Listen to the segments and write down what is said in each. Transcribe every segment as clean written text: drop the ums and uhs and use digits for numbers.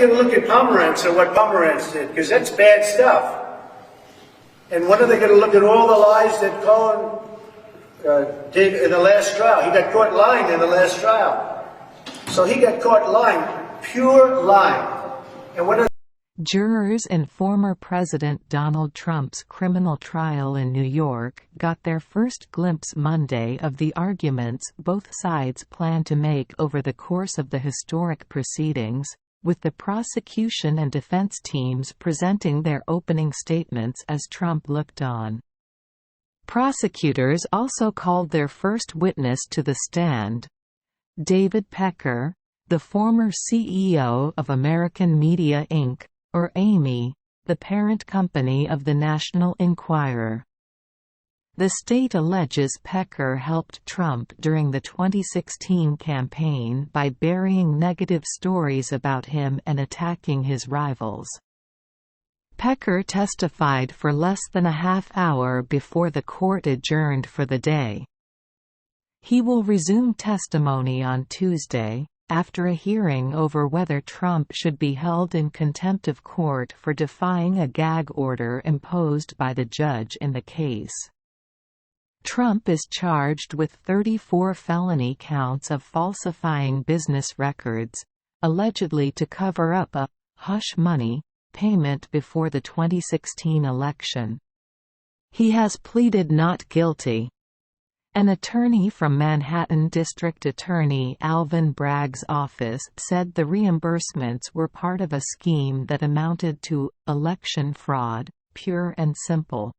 going to look at Pomerantz and what Pomerantz did? Because that's bad stuff. And when are they going to look at all the lies that Cohen did in the last trial? He got caught lying in the last trial. So he got caught lying, pure lying. And what are Jurors in former President Donald Trump's criminal trial in New York got their first glimpse Monday of the arguments both sides plan to make over the course of the historic proceedings, with the prosecution and defense teams presenting their opening statements as Trump looked on. Prosecutors also called their first witness to the stand, David Pecker, the former CEO of American Media Inc., or AMI, the parent company of the National Enquirer. The state alleges Pecker helped Trump during the 2016 campaign by burying negative stories about him and attacking his rivals. Pecker testified for less than a half hour before the court adjourned for the day. He will resume testimony on Tuesday, after a hearing over whether Trump should be held in contempt of court for defying a gag order imposed by the judge in the case. Trump is charged with 34 felony counts of falsifying business records, allegedly to cover up a «hush money» payment before the 2016 election. He has pleaded not guilty. An attorney from Manhattan District Attorney Alvin Bragg's office said the reimbursements were part of a scheme that amounted to election fraud, pure and simple.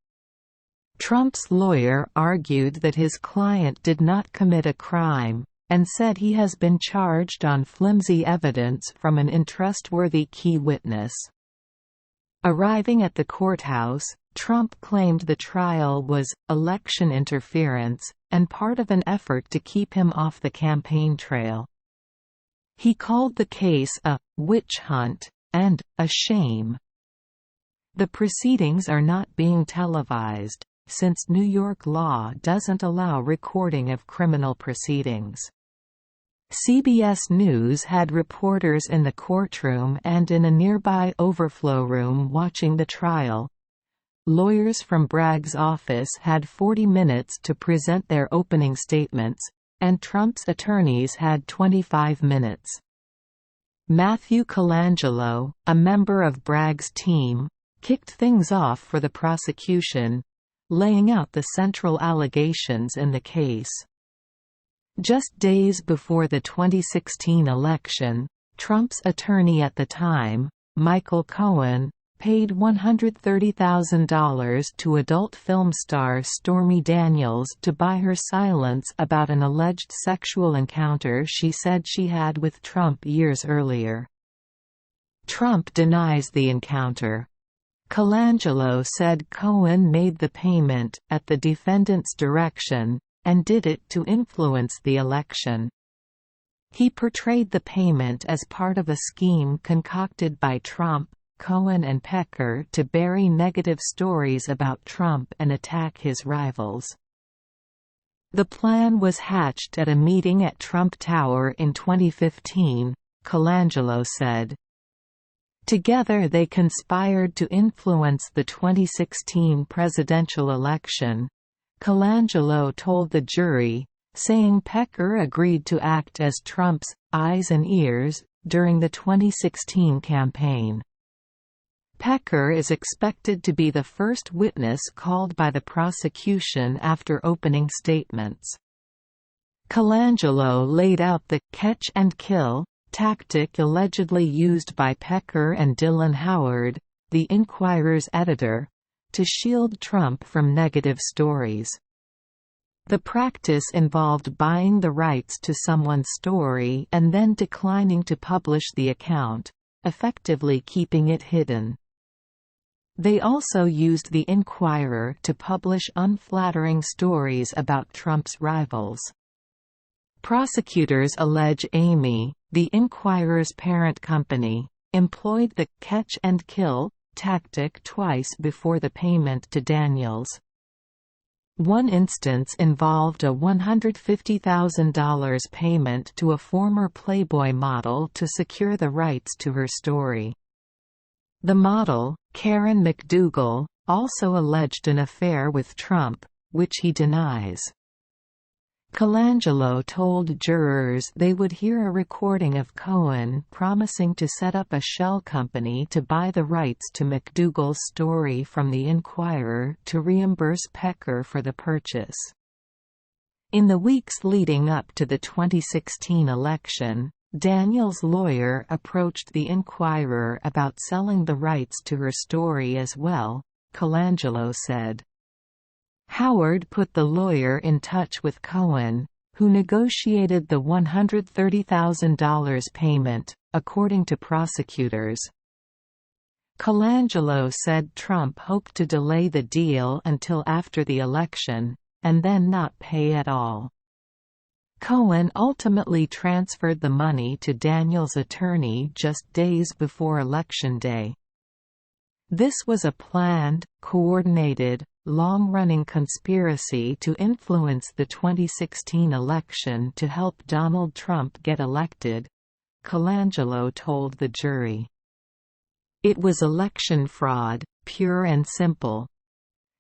Trump's lawyer argued that his client did not commit a crime, and said he has been charged on flimsy evidence from an untrustworthy key witness. Arriving at the courthouse, Trump claimed the trial was election interference and part of an effort to keep him off the campaign trail. He called the case a witch hunt and a shame. The proceedings are not being televised, since New York law doesn't allow recording of criminal proceedings. CBS News had reporters in the courtroom and in a nearby overflow room watching the trial. Lawyers from Bragg's office had 40 minutes to present their opening statements, and Trump's attorneys had 25 minutes. Matthew Colangelo, a member of Bragg's team, kicked things off for the prosecution, laying out the central allegations in the case. Just days before the 2016 election, Trump's attorney at the time, Michael Cohen, paid $130,000 to adult film star Stormy Daniels to buy her silence about an alleged sexual encounter she said she had with Trump years earlier. Trump denies the encounter. Colangelo said Cohen made the payment, at the defendant's direction, and did it to influence the election. He portrayed the payment as part of a scheme concocted by Trump, Cohen and Pecker to bury negative stories about Trump and attack his rivals. The plan was hatched at a meeting at Trump Tower in 2015, Colangelo said. Together they conspired to influence the 2016 presidential election, Colangelo told the jury, saying Pecker agreed to act as Trump's eyes and ears during the 2016 campaign. Pecker is expected to be the first witness called by the prosecution after opening statements. Colangelo laid out the catch and kill tactic allegedly used by Pecker and Dylan Howard, the Enquirer's editor, to shield Trump from negative stories. The practice involved buying the rights to someone's story and then declining to publish the account, effectively keeping it hidden. They also used the Enquirer to publish unflattering stories about Trump's rivals. Prosecutors allege AMI, the Enquirer's parent company, employed the catch and kill tactic twice before the payment to Daniels. One instance involved a $150,000 payment to a former Playboy model to secure the rights to her story. The model, Karen McDougal, also alleged an affair with Trump, which he denies. Colangelo told jurors they would hear a recording of Cohen promising to set up a shell company to buy the rights to McDougal's story from the Inquirer to reimburse Pecker for the purchase. In the weeks leading up to the 2016 election, Daniels' lawyer approached the Inquirer about selling the rights to her story as well, Colangelo said. Howard put the lawyer in touch with Cohen, who negotiated the $130,000 payment, according to prosecutors. Colangelo said Trump hoped to delay the deal until after the election, and then not pay at all. Cohen ultimately transferred the money to Daniels' attorney just days before Election Day. This was a planned, coordinated, long-running conspiracy to influence the 2016 election to help Donald Trump get elected, Colangelo told the jury. It was election fraud, pure and simple.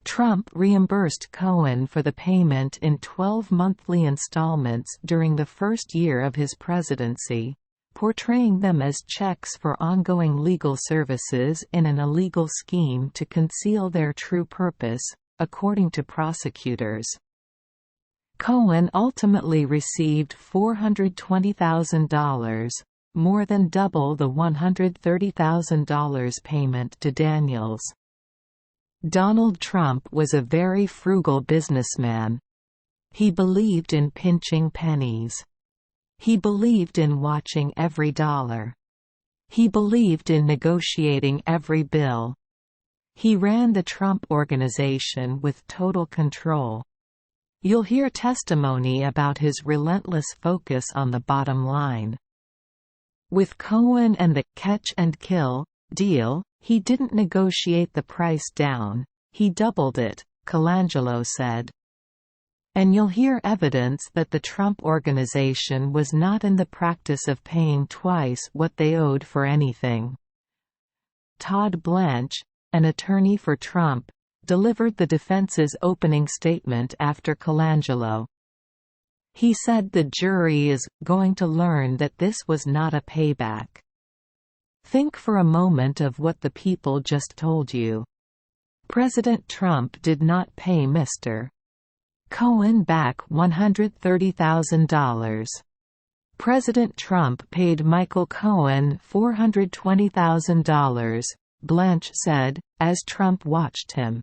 Trump reimbursed Cohen for the payment in 12 monthly installments during the first year of his presidency, portraying them as checks for ongoing legal services in an illegal scheme to conceal their true purpose, according to prosecutors. Cohen ultimately received $420,000, more than double the $130,000 payment to Daniels. Donald Trump was a very frugal businessman. He believed in pinching pennies. He believed in watching every dollar. He believed in negotiating every bill. He ran the Trump Organization with total control. You'll hear testimony about his relentless focus on the bottom line. With Cohen and the catch and kill deal, he didn't negotiate the price down, he doubled it, Colangelo said. And you'll hear evidence that the Trump Organization was not in the practice of paying twice what they owed for anything. Todd Blanche, an attorney for Trump, delivered the defense's opening statement after Colangelo. He said the jury is going to learn that this was not a payback. Think for a moment of what the people just told you. President Trump did not pay Mr. Cohen back $130,000. President Trump paid Michael Cohen $420,000, Blanche said, as Trump watched him.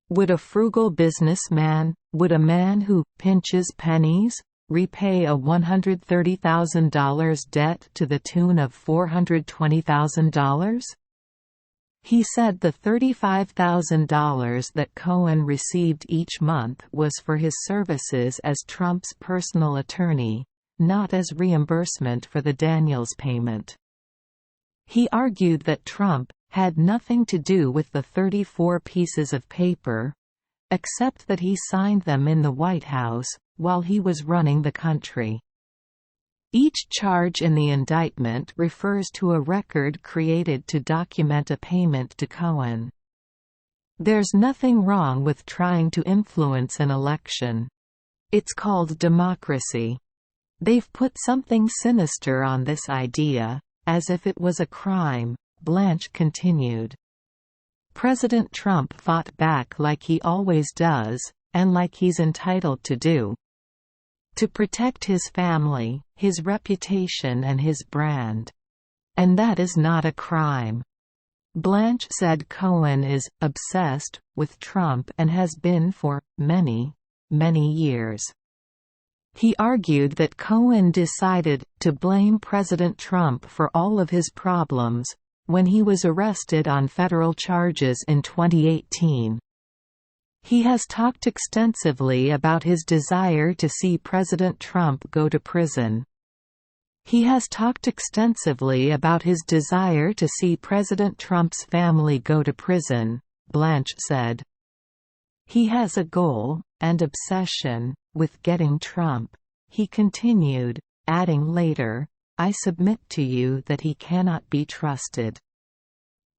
Would a frugal businessman, would a man who pinches pennies, repay a $130,000 debt to the tune of $420,000? He said the $35,000 that Cohen received each month was for his services as Trump's personal attorney, not as reimbursement for the Daniels payment. He argued that Trump had nothing to do with the 34 pieces of paper, except that he signed them in the White House while he was running the country. Each charge in the indictment refers to a record created to document a payment to Cohen. There's nothing wrong with trying to influence an election. It's called democracy. They've put something sinister on this idea, as if it was a crime, Blanche continued. President Trump fought back like he always does, and like he's entitled to do. To protect his family, his reputation and his brand. And that is not a crime. Blanche said Cohen is obsessed with Trump and has been for many, many years. He argued that Cohen decided to blame President Trump for all of his problems when he was arrested on federal charges in 2018. He has talked extensively about his desire to see President Trump go to prison. He has talked extensively about his desire to see President Trump's family go to prison, Blanche said. He has a goal, and obsession, with getting Trump. He continued, adding later, I submit to you that he cannot be trusted.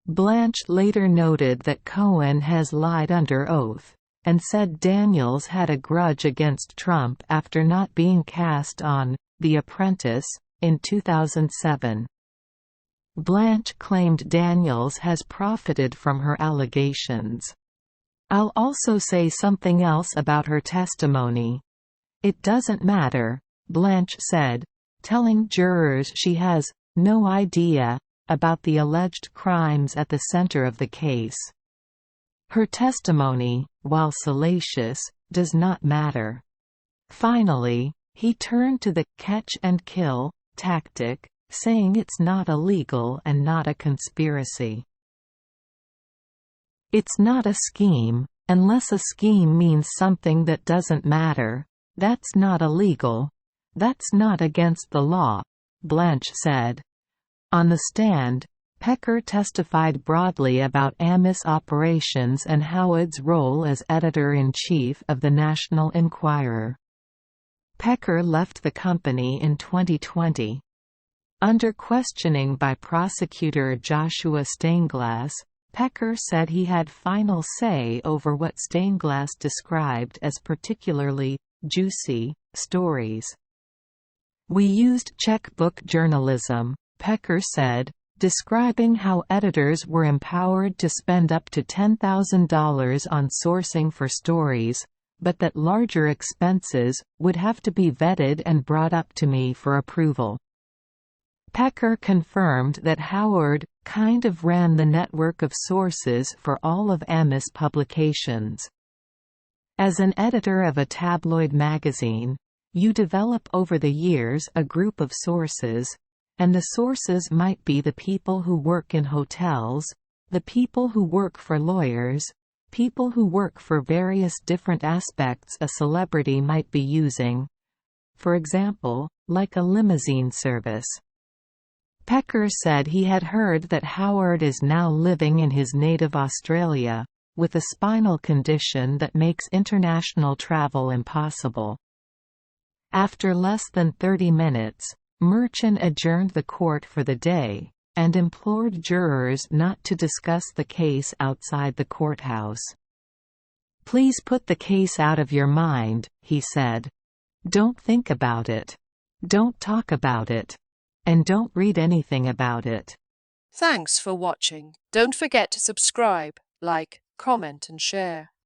Blanche later noted that Cohen has lied under oath, and said Daniels had a grudge against Trump after not being cast on The Apprentice in 2007. Blanche claimed Daniels has profited from her allegations. I'll also say something else about her testimony. It doesn't matter, Blanche said, telling jurors she has no idea about the alleged crimes at the center of the case. Her testimony, while salacious, does not matter. Finally, he turned to the catch and kill tactic, saying it's not illegal and not a conspiracy. It's not a scheme, unless a scheme means something that doesn't matter. That's not illegal. That's not against the law, Blanche said. On the stand, Pecker testified broadly about Amos operations and Howard's role as editor-in-chief of the National Enquirer. Pecker left the company in 2020. Under questioning by prosecutor Joshua Steinglass, Pecker said he had final say over what Steinglass described as particularly juicy stories. We used checkbook journalism, Pecker said, describing how editors were empowered to spend up to $10,000 on sourcing for stories, but that larger expenses would have to be vetted and brought up to me for approval. Pecker confirmed that Howard kind of ran the network of sources for all of Amos publications. As an editor of a tabloid magazine, you develop over the years a group of sources, and the sources might be the people who work in hotels, the people who work for lawyers, people who work for various different aspects a celebrity might be using, for example, like a limousine service. Pecker said he had heard that Howard is now living in his native Australia, with a spinal condition that makes international travel impossible. After less than 30 minutes, Merchant adjourned the court for the day, and implored jurors not to discuss the case outside the courthouse. Please put the case out of your mind, he said. Don't think about it. Don't talk about it. And don't read anything about it. Thanks for watching. Don't forget to subscribe, like, comment and share.